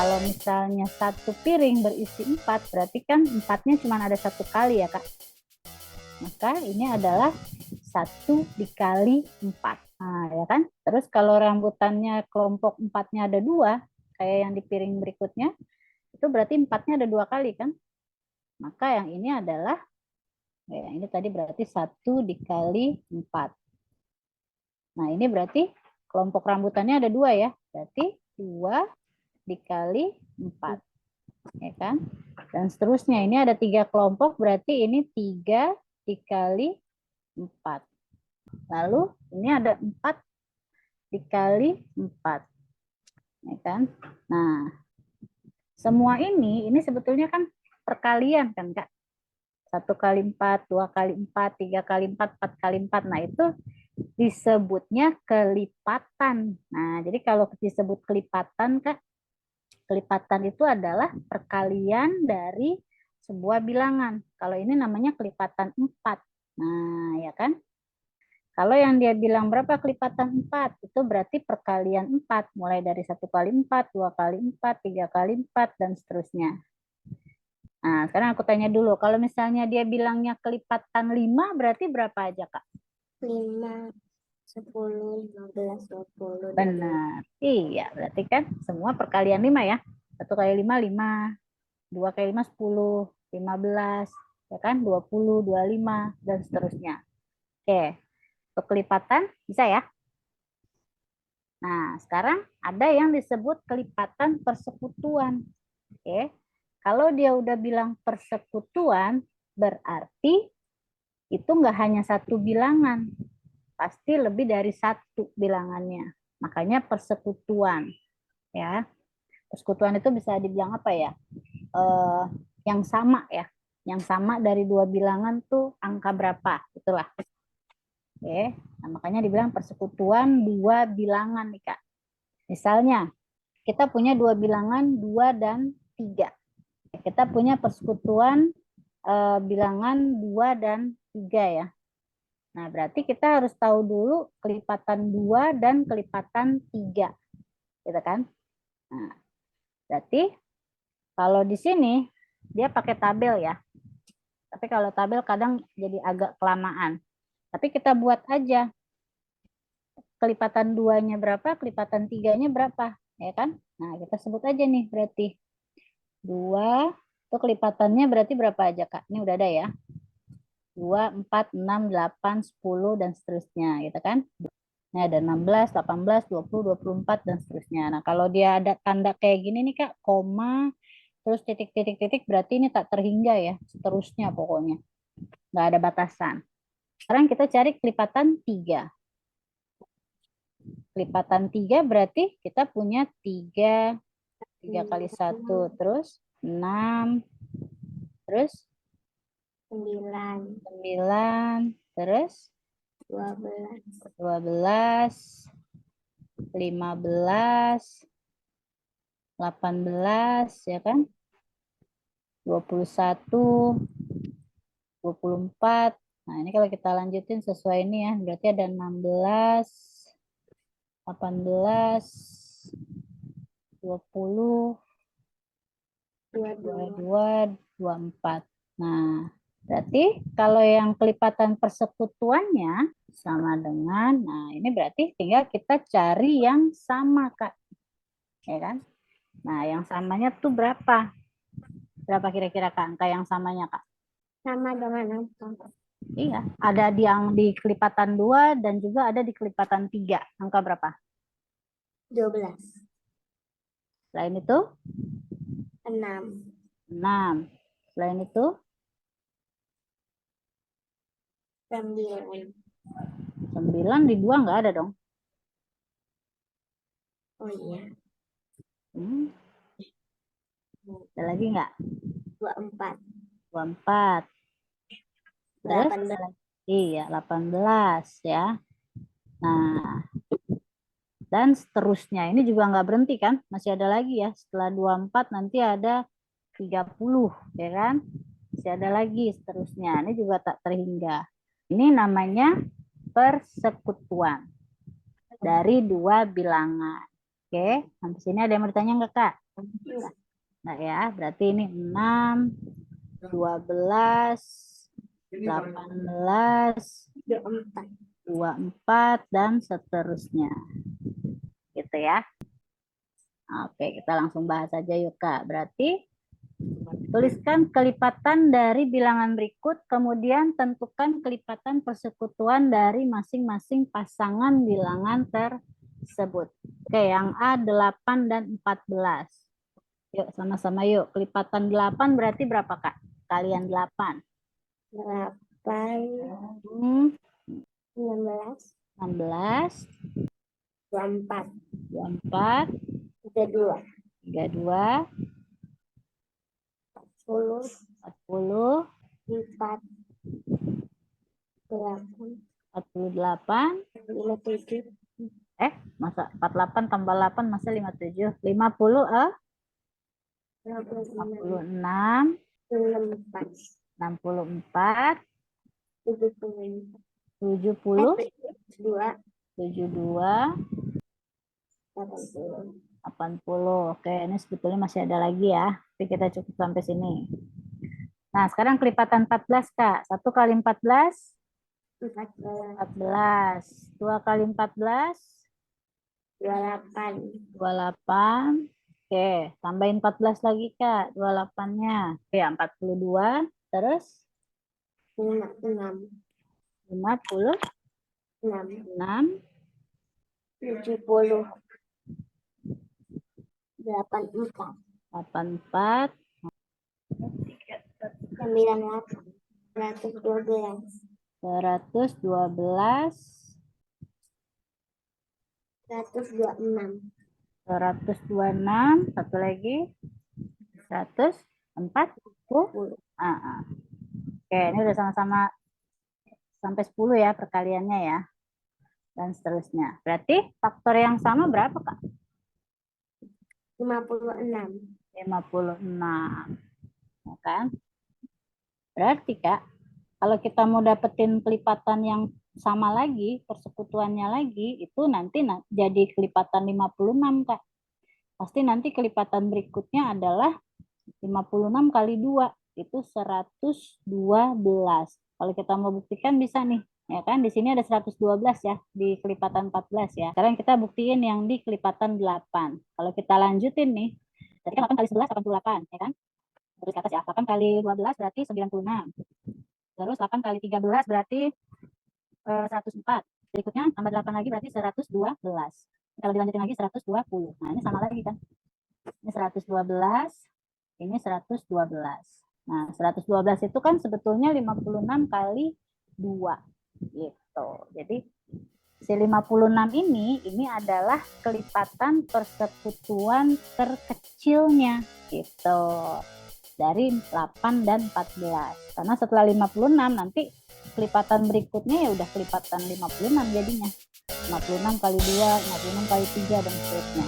Kalau misalnya satu piring berisi 4, berarti kan 4-nya cuma ada 1 kali ya Kak. Maka ini adalah 1 dikali 4. Nah ya kan. Terus kalau rambutannya kelompok 4-nya ada 2, kayak yang di piring berikutnya, itu berarti 4-nya ada 2 kali kan. Maka yang ini adalah, ya ini tadi berarti 1 dikali 4. Nah ini berarti kelompok rambutannya ada 2 ya. Berarti 2 dikali 4. Ya kan? Dan seterusnya ini ada 3 kelompok, berarti ini 3 dikali 4. Lalu ini ada 4 dikali 4. Ya kan? Nah, semua ini sebetulnya kan perkalian kan Kak? 1 kali 4, 2 kali 4, 3 kali 4, 4 kali 4. Nah itu disebutnya kelipatan. Nah jadi kalau disebut kelipatan Kak, kelipatan itu adalah perkalian dari sebuah bilangan. Kalau ini namanya kelipatan 4. Nah, ya kan? Kalau yang dia bilang berapa kelipatan 4, itu berarti perkalian 4. Mulai dari 1 kali 4, 2 kali 4, 3 kali 4, dan seterusnya. Nah, sekarang aku tanya dulu. Kalau misalnya dia bilangnya kelipatan 5, berarti berapa aja, Kak? 5, 10, 15, 20. Benar. Iya, berarti kan semua perkalian 5 ya. 1 kali 5, 5. 2 kali 5, 10. 15. Ya kan? 20, 25, dan seterusnya. Oke. Untuk kelipatan bisa ya. Nah, sekarang ada yang disebut kelipatan persekutuan. Oke. Kalau dia udah bilang persekutuan, berarti itu nggak hanya satu bilangan. Pasti lebih dari satu bilangannya. Makanya persekutuan. Ya. Persekutuan itu bisa dibilang apa ya? Yang sama ya. Yang sama dari 2 bilangan tuh angka berapa? Itulah. Oke, nah, makanya dibilang persekutuan 2 bilangan nih Kak. Misalnya, kita punya 2 bilangan 2 dan 3. Kita punya persekutuan bilangan 2 dan 3 ya. Nah, berarti kita harus tahu dulu kelipatan 2 dan kelipatan 3. Gitu kan? Nah, berarti kalau di sini dia pakai tabel ya. Tapi kalau tabel kadang jadi agak kelamaan. Tapi kita buat aja kelipatan 2-nya berapa, kelipatan 3-nya berapa, ya kan? Nah, kita sebut aja nih berarti 2 itu kelipatannya berarti berapa aja, Kak? Ini udah ada ya. 2, 4, 6, 8, 10 dan seterusnya, gitu kan? Nah, ada 16, 18, 20, 24 dan seterusnya. Nah, kalau dia ada tanda kayak gini nih, Kak, koma terus titik-titik-titik berarti ini tak terhingga ya, seterusnya pokoknya. Nggak ada batasan. Sekarang kita cari kelipatan 3. Kelipatan 3 berarti kita punya 3 kali 1, terus 6, terus 9, terus 12, 15, 18, ya kan? 21, 24. Nah, ini kalau kita lanjutin sesuai ini ya, berarti ada 16, 18, 20, 22, 24. Nah, berarti kalau yang kelipatan persekutuannya sama dengan, nah ini berarti tinggal kita cari yang sama, Kak. Ya kan? Nah, yang samanya tuh berapa? Berapa kira-kira Kak, angka yang samanya, Kak? Sama dengan apa? Iya, ada yang di kelipatan 2 dan juga ada di kelipatan 3. Angka berapa? 12. Selain itu? 6. 6. Selain itu? 9. 9 di 2 nggak ada dong. Oh iya. Ada lagi nggak? 24. 24. Terus? 18. Iya, 18 ya. Nah, dan seterusnya. Ini juga nggak berhenti kan? Masih ada lagi ya. Setelah 24 nanti ada 30, ya kan? Masih ada lagi seterusnya. Ini juga tak terhingga. Ini namanya persekutuan dari 2 bilangan. Oke, sampai sini ada yang bertanya nggak, Kak? Enggak. Nah ya, berarti ini 6, 12, 18, 24. 24, dan seterusnya. Gitu ya. Oke, kita langsung bahas aja yuk, Kak. Berarti tuliskan kelipatan dari bilangan berikut, kemudian tentukan kelipatan persekutuan dari masing-masing pasangan bilangan tersebut. Oke, yang A 8 dan 14. Yuk, sama-sama yuk. Kelipatan 8 berarti berapa, Kak? Kalian 8. 8, 16, 16, 24, 24, 32, 32, 10, 40, 4, 8, 48. 57, Masa 48 tambah 8 masa 57. 50, 56, 56, 64, 64, 70, 70, 2, 72, 80. 80. Oke, ini sebetulnya masih ada lagi ya. Tapi kita cukup sampai sini. Nah, sekarang kelipatan 14, Kak. 1 kali 14, 14, 14. 2 kali 14, 28, 28. Oke, tambahin 14 lagi, Kak. 28-nya. Oke, 42. Terus 56, 56, 70, 84, 84, 98, 112, 112, 126, 126, satu lagi, 140. 10. Oke, ini udah sama-sama sampai 10 ya perkaliannya ya. Dan seterusnya. Berarti faktor yang sama berapa, Kak? 56. 56. Ya kan? Berarti, Kak, kalau kita mau dapetin kelipatan yang sama lagi, persekutuannya lagi, itu nanti jadi kelipatan 56, Kak. Pasti nanti kelipatan berikutnya adalah 56 kali 2, itu 112. Kalau kita mau buktikan bisa nih, ya kan? Di sini ada 112 ya, di kelipatan 14 ya. Sekarang kita buktiin yang di kelipatan 8. Kalau kita lanjutin nih, tadi kan 8 kali 11, 88, ya kan? Terus ke atas ya, 8 kali 12 berarti 96. Terus 8 kali 13 berarti 104. Berikutnya tambah 8 lagi berarti 112. Kalau dilanjutin lagi 120. Nah, ini sama lagi kan? Ini 112, ini 112. Nah, 112 itu kan sebetulnya 56 kali 2 gitu. Jadi si 56 ini adalah kelipatan persekutuan terkecilnya gitu. Dari 8 dan 14. Karena setelah 56 nanti kelipatan berikutnya ya udah kelipatan 56 jadinya. 56 kali 2, 56 kali 3 dan seterusnya.